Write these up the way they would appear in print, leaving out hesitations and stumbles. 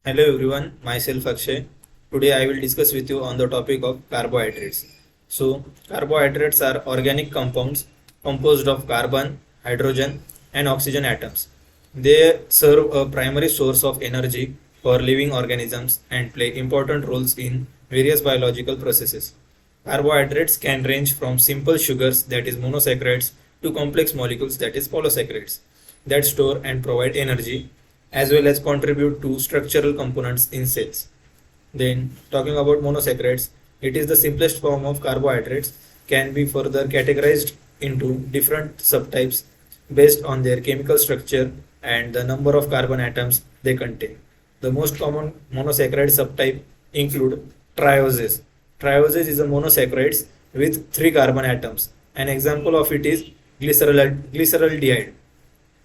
Hello everyone, myself Akshay. Today I will discuss with you on the topic of carbohydrates. So, carbohydrates are organic compounds composed of carbon, hydrogen, and oxygen atoms. They serve a primary source of energy for living organisms and play important roles in various biological processes. Carbohydrates can range from simple sugars, that is monosaccharides, to complex molecules, that is polysaccharides, that store and provide energy as well as contribute to structural components in cells. Then, talking about monosaccharides, it is the simplest form of carbohydrates, can be further categorized into different subtypes based on their chemical structure and the number of carbon atoms they contain. The most common monosaccharide subtype include trioses. Trioses is a monosaccharide with 3 carbon atoms. An example of it is glyceraldehyde.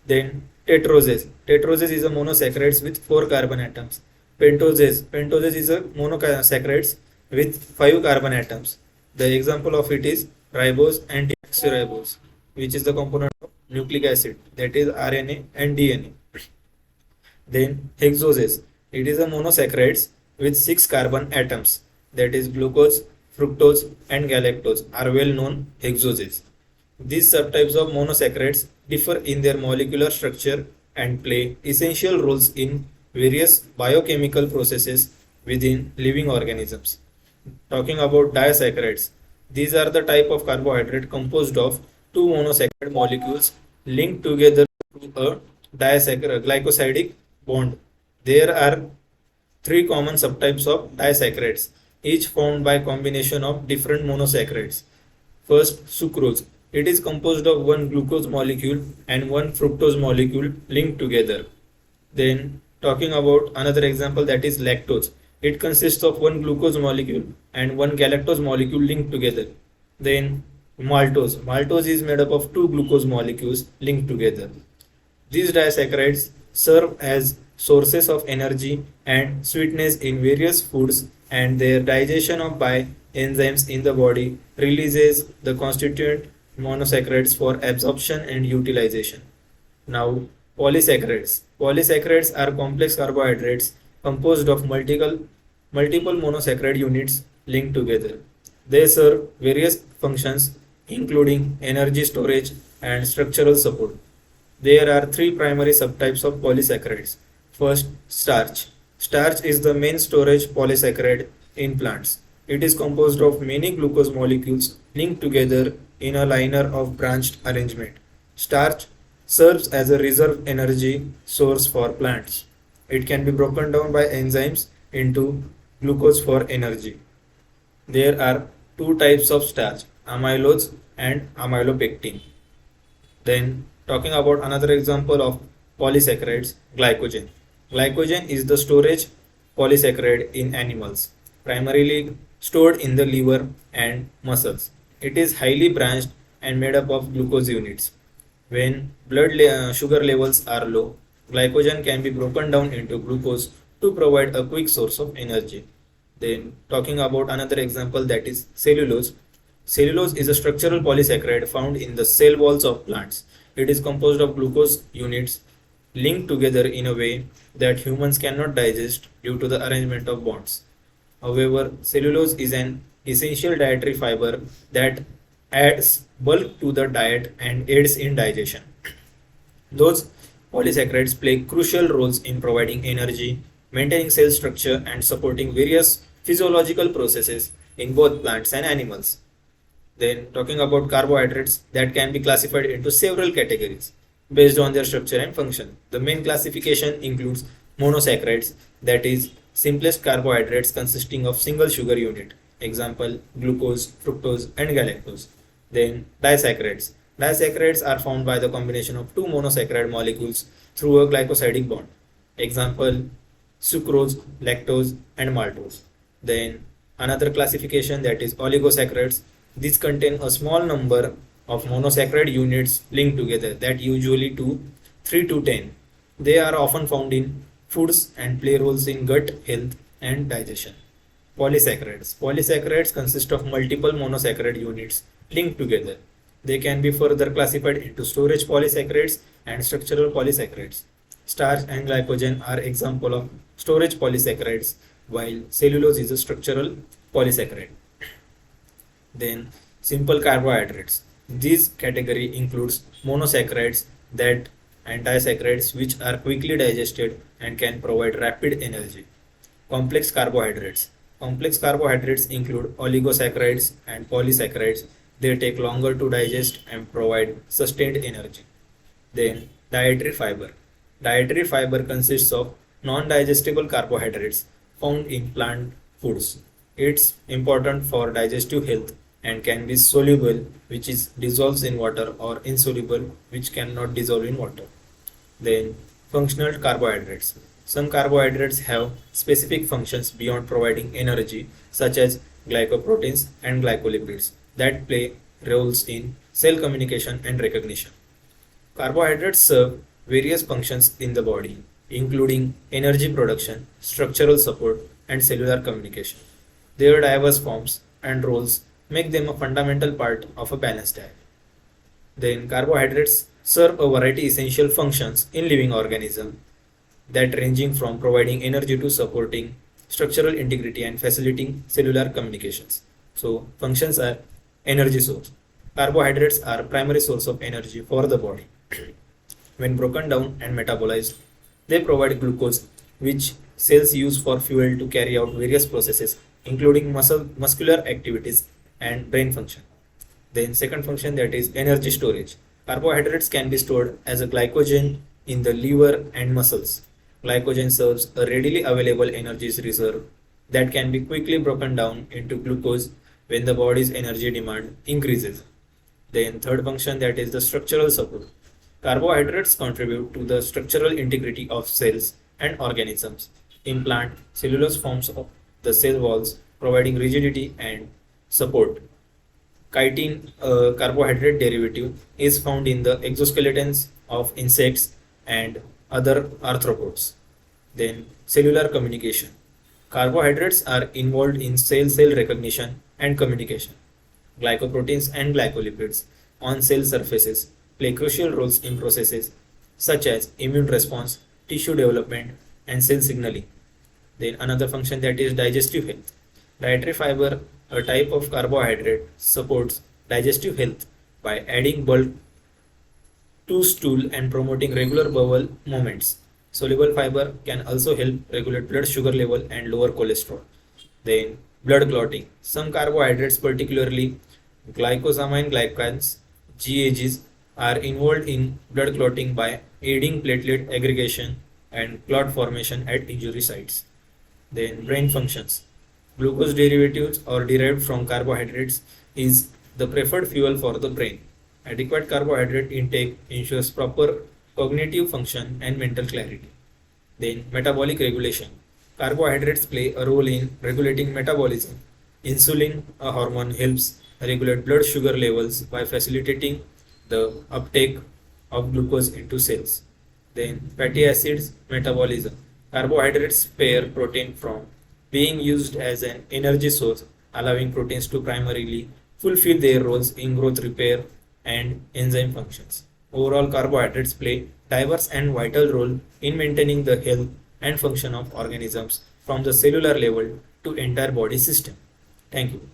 Then tetroses. Tetroses is a monosaccharide with 4 carbon atoms. Pentoses. Pentoses is a monosaccharide with 5 carbon atoms. The example of it is ribose and deoxyribose, which is the component of nucleic acid, that is RNA and DNA. Then hexoses. It is a monosaccharide with 6 carbon atoms, that is glucose, fructose and galactose are well known hexoses. These subtypes of monosaccharides differ in their molecular structure and play essential roles in various biochemical processes within living organisms. Talking about disaccharides, these are the type of carbohydrate composed of two monosaccharide molecules linked together to a disaccharide glycosidic bond. There are three common subtypes of disaccharides, each formed by combination of different monosaccharides. First, sucrose. It is composed of one glucose molecule and one fructose molecule linked together. Then, talking about another example, that is lactose. It consists of one glucose molecule and one galactose molecule linked together. Then, maltose. Maltose is made up of two glucose molecules linked together. These disaccharides serve as sources of energy and sweetness in various foods, and their digestion of by enzymes in the body releases the constituent monosaccharides for absorption and utilization. Now, polysaccharides. Polysaccharides are complex carbohydrates composed of multiple monosaccharide units linked together. They serve various functions including energy storage and structural support. There are three primary subtypes of polysaccharides. First, starch. Starch is the main storage polysaccharide in plants. It is composed of many glucose molecules linked together in a liner of branched arrangement. Starch serves as a reserve energy source for plants. It can be broken down by enzymes into glucose for energy. There are two types of starch, amylose and amylopectin. Then, talking about another example of polysaccharides, glycogen. Glycogen is the storage polysaccharide in animals, primarily stored in the liver and muscles. It is highly branched and made up of glucose units. When sugar levels are low, glycogen can be broken down into glucose to provide a quick source of energy. Then, talking about another example, that is cellulose. Cellulose is a structural polysaccharide found in the cell walls of plants. It is composed of glucose units linked together in a way that humans cannot digest due to the arrangement of bonds. However, cellulose is an essential dietary fiber that adds bulk to the diet and aids in digestion. Those polysaccharides play crucial roles in providing energy, maintaining cell structure, and supporting various physiological processes in both plants and animals. Then, talking about carbohydrates, that can be classified into several categories based on their structure and function. The main classification includes monosaccharides, that is, simplest carbohydrates consisting of single sugar unit, example glucose, fructose, and galactose. Then, disaccharides. Disaccharides are formed by the combination of two monosaccharide molecules through a glycosidic bond, example sucrose, lactose, and maltose. Then, another classification, that is oligosaccharides. These contain a small number of monosaccharide units linked together, that usually to 3 to 10. They are often found in foods and play roles in gut health and digestion. Polysaccharides. Polysaccharides consist of multiple monosaccharide units linked together. They can be further classified into storage polysaccharides and structural polysaccharides. Starch and glycogen are example of storage polysaccharides, while cellulose is a structural polysaccharide. Then simple carbohydrates. This category includes monosaccharides that and disaccharides which are quickly digested and can provide rapid energy. Complex carbohydrates. Complex carbohydrates include oligosaccharides and polysaccharides. They take longer to digest and provide sustained energy. Then dietary fiber. Dietary fiber consists of non-digestible carbohydrates found in plant foods. It's important for digestive health and can be soluble, which is dissolves in water, or insoluble, which cannot dissolve in water. Then functional carbohydrates. Some carbohydrates have specific functions beyond providing energy, such as glycoproteins and glycolipids that play roles in cell communication and recognition. Carbohydrates serve various functions in the body, including energy production, structural support, and cellular communication. Their diverse forms and roles make them a fundamental part of a balanced diet. Then carbohydrates serve a variety essential functions in living organisms that ranging from providing energy to supporting structural integrity and facilitating cellular communications. So functions are energy source. Carbohydrates are primary source of energy for the body. When broken down and metabolized, they provide glucose, which cells use for fuel to carry out various processes, including muscular activities and brain function. Then second function, that is energy storage. Carbohydrates can be stored as a glycogen in the liver and muscles. Glycogen serves a readily available energy reserve that can be quickly broken down into glucose when the body's energy demand increases. Then third function, that is the structural support. Carbohydrates contribute to the structural integrity of cells and organisms. In plant, cellulose forms of the cell walls, providing rigidity and support. Chitin, a carbohydrate derivative, is found in the exoskeletons of insects and other arthropods. Then cellular communication. Carbohydrates are involved in cell-cell recognition and communication. Glycoproteins and glycolipids on cell surfaces play crucial roles in processes such as immune response, tissue development, and cell signaling. Then another function, that is digestive health. Dietary fiber, a type of carbohydrate, supports digestive health by adding bulk to stool and promoting regular bowel movements. Soluble fiber can also help regulate blood sugar level and lower cholesterol. Then blood clotting. Some carbohydrates, particularly glycosamine glycans (GAGs), are involved in blood clotting by aiding platelet aggregation and clot formation at injury sites. Then brain functions. Glucose derivatives or derived from carbohydrates is the preferred fuel for the brain. Adequate carbohydrate intake ensures proper cognitive function and mental clarity. Then metabolic regulation. Carbohydrates play a role in regulating metabolism. Insulin, a hormone, helps regulate blood sugar levels by facilitating the uptake of glucose into cells. Then fatty acids metabolism. Carbohydrates spare protein from being used as an energy source, allowing proteins to primarily fulfill their roles in growth, repair, and enzyme functions. Overall, carbohydrates play diverse and vital role in maintaining the health and function of organisms from the cellular level to entire body system. Thank you.